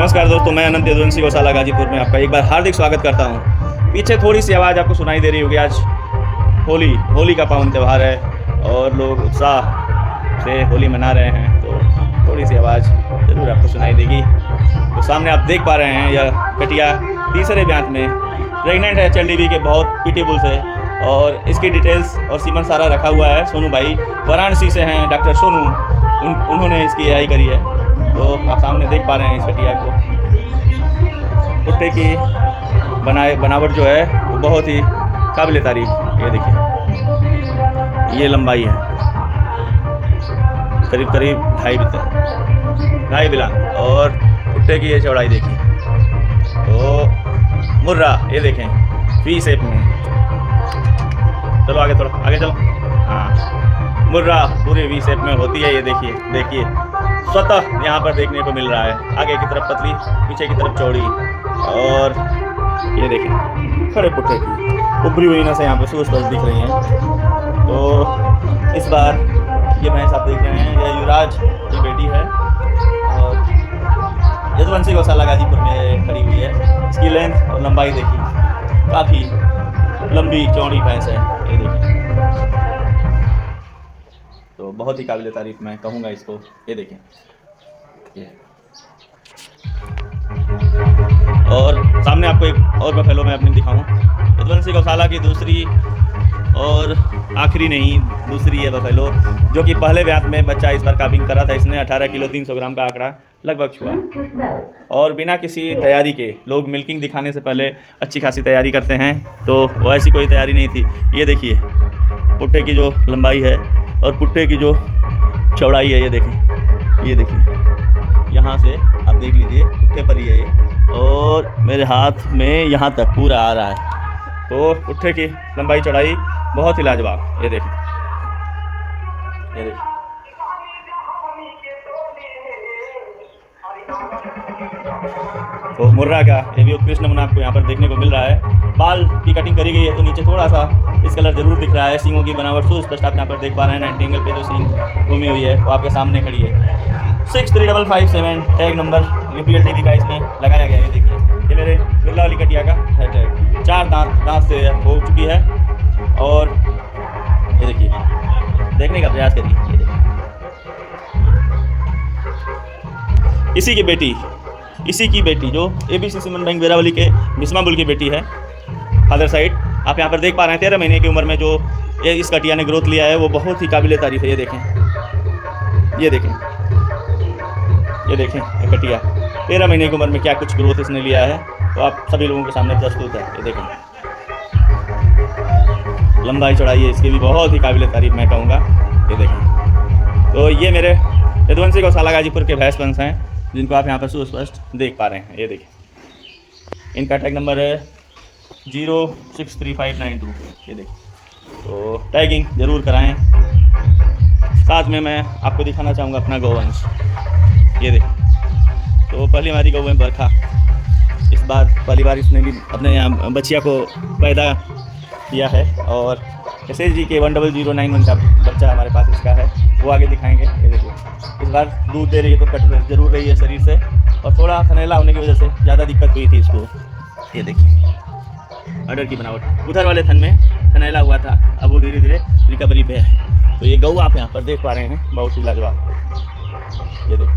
नमस्कार दोस्तों, मैं अनंत यदुवंशी गौशाला गाजीपुर में आपका एक बार हार्दिक स्वागत करता हूं। पीछे थोड़ी सी आवाज़ आपको सुनाई दे रही होगी। आज होली का पावन त्यौहार है और लोग उत्साह से होली मना रहे हैं, तो थोड़ी सी आवाज़ ज़रूर आपको सुनाई देगी। तो सामने आप देख पा रहे हैं यह कटिया तीसरे ब्यात में प्रेग्नेंट है HLDB के बहुत पिटीबुल से, और इसकी डिटेल्स और सीमन सारा रखा हुआ है। सोनू भाई वाराणसी से हैं, डॉक्टर सोनू, उन्होंने इसकी AI करी है। तो आप सामने देख पा रहे हैं इस कटिया को। कुत्ते की बनावट जो है वो बहुत ही काबिल तारीफ। ये देखिए, ये लंबाई है करीब 2.5 बिलान, और कुत्ते की ये चौड़ाई देखिए। तो मुर्रा ये देखें V शेप में। चलो आगे, थोड़ा आगे चलो। हाँ, मुर्रा पूरी V शेप में होती है। ये देखिए स्वतः यहाँ पर देखने को मिल रहा है। आगे की तरफ पतली, पीछे की तरफ चौड़ी, और ये देखें खड़े पुट्ठे की उभरी हुई नसें यहाँ पर सुस्पष्ट दिख रही हैं। तो इस बार ये भैंस आप देख रहे हैं, यह युवराज की बेटी है और यदुवंशी गौशाला गाजीपुर में खड़ी हुई है। इसकी लेंथ और लंबाई देखिए, काफ़ी लंबी चौड़ी भैंस है। ये देखिए, तो बहुत ही काबिल तारीफ मैं कहूँगा इसको। ये देखें, ये और सामने आपको एक और बफेलो मैं अपनी दिखाऊं। यदुवंशी गौशाला की दूसरी और आखिरी नहीं, दूसरी है बफेलो, जो कि पहले ब्यात में बच्चा इस बार काबिंग करा था। इसने 18 किलो 300 ग्राम का आंकड़ा लगभग छुआ, और बिना किसी तैयारी के लोग मिल्किंग दिखाने से पहले अच्छी खासी तैयारी करते हैं, तो वो ऐसी कोई तैयारी नहीं थी। ये देखिए पुट्ठे की जो लंबाई है और पुट्ठे की जो चौड़ाई है, ये देखिए यहाँ से आप देख लीजिए, पुट्ठे पर ही है ये, और मेरे हाथ में यहाँ तक पूरा आ रहा है। तो पुट्ठे की लंबाई चौड़ाई बहुत ही लाजवाब। ये देखिए, तो मुर्रा का ये भी उत्कृष्ट नमूना आपको यहाँ पर देखने को मिल रहा है। बाल की कटिंग करी गई है, तो नीचे थोड़ा सा इस कलर जरूर दिख रहा है। सींगों की बनावट सुस्पष्ट आप यहाँ पर देख पा रहे हैं। 90 एंगल पे जो सींग घूमी हुई है वो आपके सामने खड़ी है। 63557 टैग नंबर UPLTV का इसमें लगाया गया है। ये देखिए, ये मेरे बिरला वाली कटिया का है टैग। 4 दांत से हो चुकी है, और ये देखिए, देखने का प्रयास करिए। ये देखिए, इसी की बेटी जो ABC सिमन बैंक बेरावली के मिसमा बुल की बेटी है, फादर साइड। आप यहाँ पर देख पा रहे हैं 13 महीने की उम्र में जो ये इस कटिया ने ग्रोथ लिया है वो बहुत ही काबिल तारीफ है। ये देखें ये कटिया 13 महीने की उम्र में क्या कुछ ग्रोथ इसने लिया है, तो आप सभी लोगों के सामने प्रस्तुत है। ये देखें, लंबाई चौड़ाई है इसकी भी बहुत ही काबिल तारीफ मैं कहूँगा। ये देखें, तो ये मेरे यदुवंशी गौशाला गाजीपुर के भैंस वंश हैं, जिनको आप यहाँ पर सुस्पष्ट देख पा रहे हैं। ये देखिए, इनका टैग नंबर है 063592। ये देखिए, तो टैगिंग ज़रूर कराएं। साथ में मैं आपको दिखाना चाहूँगा अपना गौवंश। ये देखिए, तो पहली हमारी गौ है बरखा। इस बार पहली बार इसने भी अपने यहाँ बच्चिया को पैदा किया है, और SSG के 10091 का बच्चा हमारे पास इसका है, वो आगे दिखाएंगे। ये देखिए, इस बार दूध दे रही है, तो कट जरूर रही है शरीर से, और थोड़ा थनैला होने की वजह से ज़्यादा दिक्कत हुई थी इसको। ये देखिए, अडर की बनावट उधर वाले थन में थनैला हुआ था, अब वो धीरे धीरे रिकवरी पे है। तो ये गऊ आप यहाँ पर देख पा रहे हैं, बहुत ही लाजवाब। ये देखिए,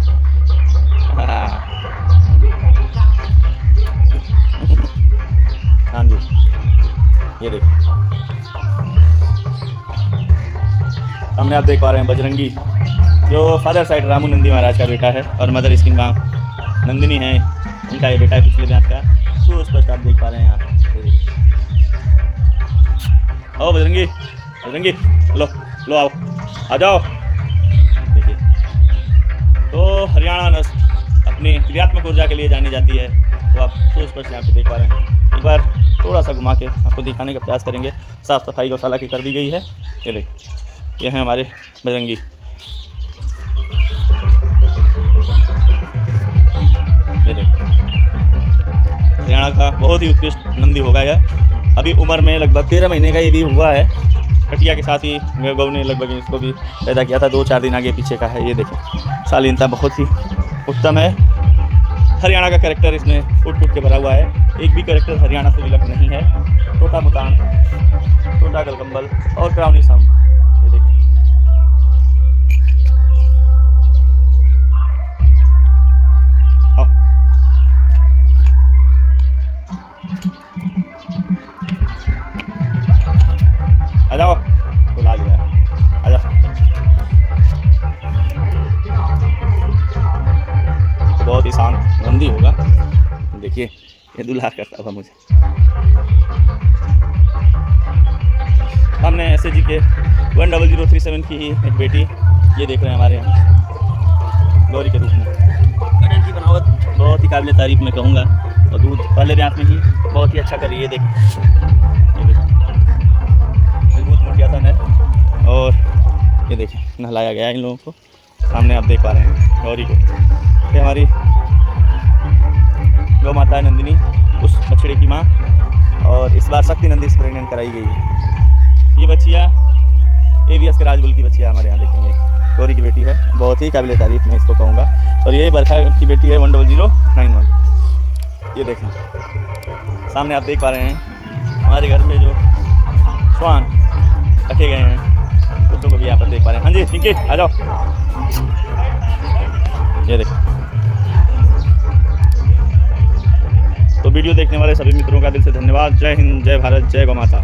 हाँ जी, ये देखिए, सामने आप देख पा रहे हैं बजरंगी, जो फादर साइड रामू नंदी महाराज का बेटा है, और मदर इसकी माँ नंदिनी है, उनका ये बेटा है पिछले ब्यात का। सुस्पष्ट आप देख पा रहे हैं यहाँ। आओ बजरंगी, लो आओ, आ जाओ। देखिए, तो हरियाणा नस्ल अपनी क्रियात्मक ऊर्जा के लिए जानी जाती है, तो आप सुस्पष्ट यहाँ पे देख पा रहे हैं। एक बार थोड़ा सा घुमा के आपको दिखाने का प्रयास करेंगे। साफ़ सफाई गौशाला की कर दी गई है। ये देखिए, ये हैं हमारे बजरंगी। ये देखिए, हरियाणा का बहुत ही उत्कृष्ट नंदी होगा यह। अभी उम्र में लगभग 13 महीने का ये भी हुआ है। कटिया के साथ ही गौ ने लगभग इसको भी पैदा किया था, 2-4 दिन आगे पीछे का है। ये देखें, शालीनता बहुत ही उत्तम है। हरियाणा का कैरेक्टर इसमें फूट फूट के भरा हुआ है। एक भी कैरेक्टर हरियाणा से विलग नहीं है। छोटा मुतान, छोटा गलकम्बल और क्राउनी सम, ये देखिए। आ जाओ, बुला लिया, आ जाओ। बहुत ही शांत नंदी होगा। देखिए ये दुलार करता था मुझे। हमने SAG के 10037 की ही एक बेटी ये देख रहे हैं हमारे यहाँ गौरी के रूप में। गणेश की बनावट बहुत ही काबिल तारीफ मैं कहूँगा, और दूध पहले ब्याह में ही बहुत ही अच्छा कर रही है। देखिए बहुत मोटिया था है, और ये देखिए नहलाया गया इन लोगों को। सामने आप देख पा रहे हैं गौरी को। ये हमारी गौ माता है नंदिनी, उस बछड़े की माँ, और इस बार शक्ति नंदी से प्रेग्नेंट कराई गई है। ये बच्चिया AVS के राजबुल की बच्चिया हमारे यहाँ देखेंगे, गौरी की बेटी है, बहुत ही काबिल तारीफ मैं इसको कहूँगा। और ये बरखा की बेटी है 10091। ये देखें सामने आप देख पा रहे हैं हमारे घर में जो श्वान रखे गए हैं, उसको भी यहाँ पर देख पा रहे हैं। हाँ जी पिंकी आ जाओ। ये देखो, तो वीडियो देखने वाले सभी मित्रों का दिल से धन्यवाद। जय हिंद, जय भारत, जय गौ माता।